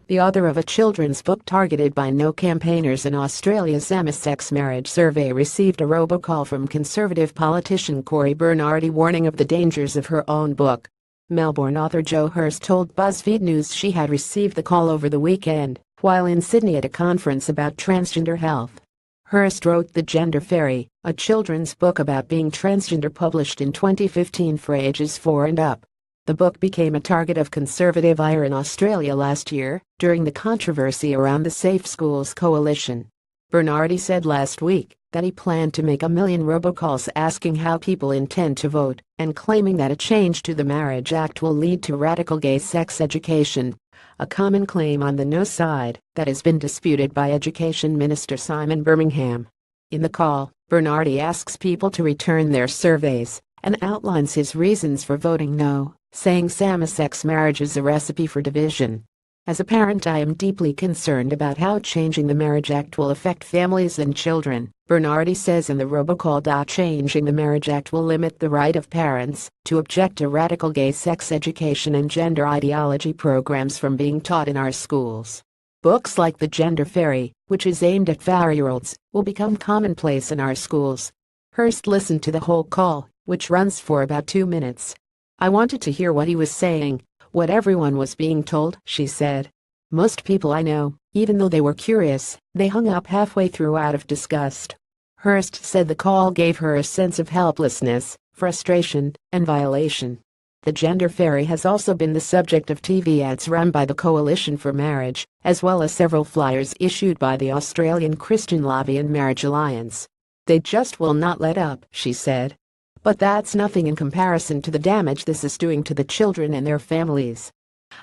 the author of a children's book targeted by no campaigners in Australia's samesex marriage survey, received a robocall from Conservative politician Cory Bernardi warning of the dangers of her own book. Melbourne author Jo Hurst told BuzzFeed News she had received the call over the weekend while in Sydney at a conference about transgender health. Hurst wrote The Gender Fairy, a children's book about being transgender, published in 2015 for ages 4 and up. The book became a target of Conservative ire in Australia last year during the controversy around the Safe Schools Coalition. Bernardi said last week that he planned to make 1 million robocalls asking how people intend to vote and claiming that a change to the Marriage Act will lead to radical gay sex education, a common claim on the no side that has been disputed by Education Minister Simon Birmingham. In the call, Bernardi asks people to return their surveys and outlines his reasons for voting no, saying same-sex marriage is a recipe for division. As a parent, I am deeply concerned about how changing the Marriage Act will affect families and children, Bernardi says in the robocall. Changing the Marriage Act will limit the right of parents to object to radical gay sex education and gender ideology programs from being taught in our schools. Books like The Gender Fairy, which is aimed at 4-year-olds, will become commonplace in our schools. Hurst listened to the whole call, which runs for about 2 minutes. I wanted to hear what he was saying, what everyone was being told, she said. Most people I know, even though they were curious, they hung up halfway through out of disgust. Hurst said the call gave her a sense of helplessness, frustration, and violation. The Gender Fairy has also been the subject of TV ads run by the Coalition for Marriage, as well as several flyers issued by the Australian Christian Lobby and Marriage Alliance. They just will not let up, she said. But that's nothing in comparison to the damage this is doing to the children and their families.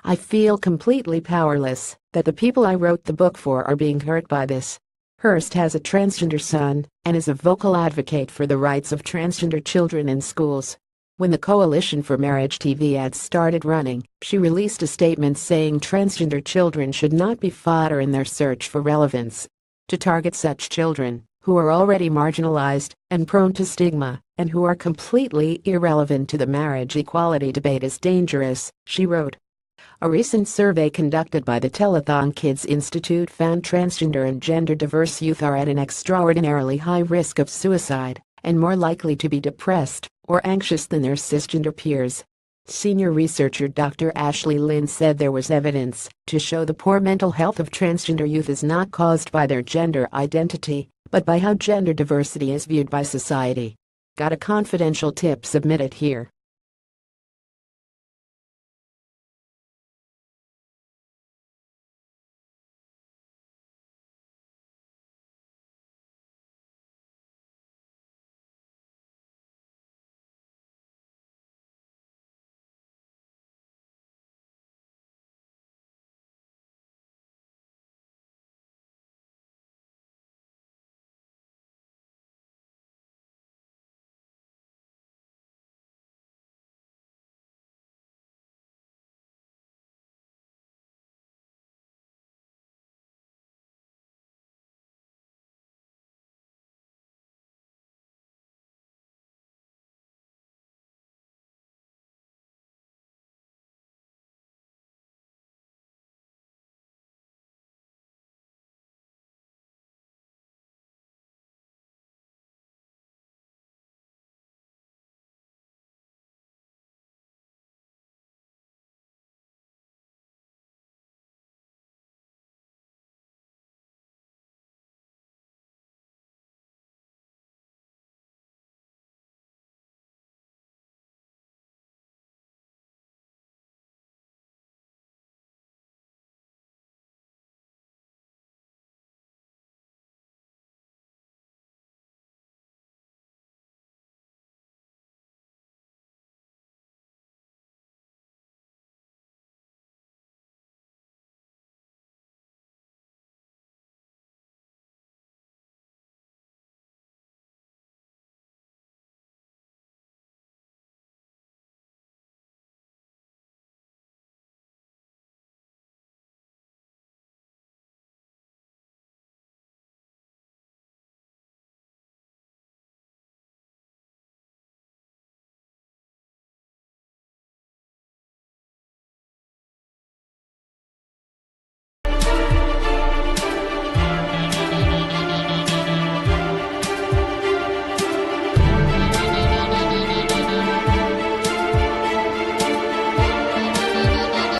I feel completely powerless that the people I wrote the book for are being hurt by this. Hurst has a transgender son and is a vocal advocate for the rights of transgender children in schools. When the Coalition for Marriage TV ads started running, she released a statement saying transgender children should not be fodder in their search for relevance. To target such children, who are already marginalized and prone to stigma, and who are completely irrelevant to the marriage equality debate, is dangerous, she wrote. A recent survey conducted by the Telethon Kids Institute found transgender and gender-diverse youth are at an extraordinarily high risk of suicide and more likely to be depressed or anxious than their cisgender peers. Senior researcher Dr. Ashley Lynn said there was evidence to show the poor mental health of transgender youth is not caused by their gender identity, but by how gender diversity is viewed by society. Got a confidential tip submitted here.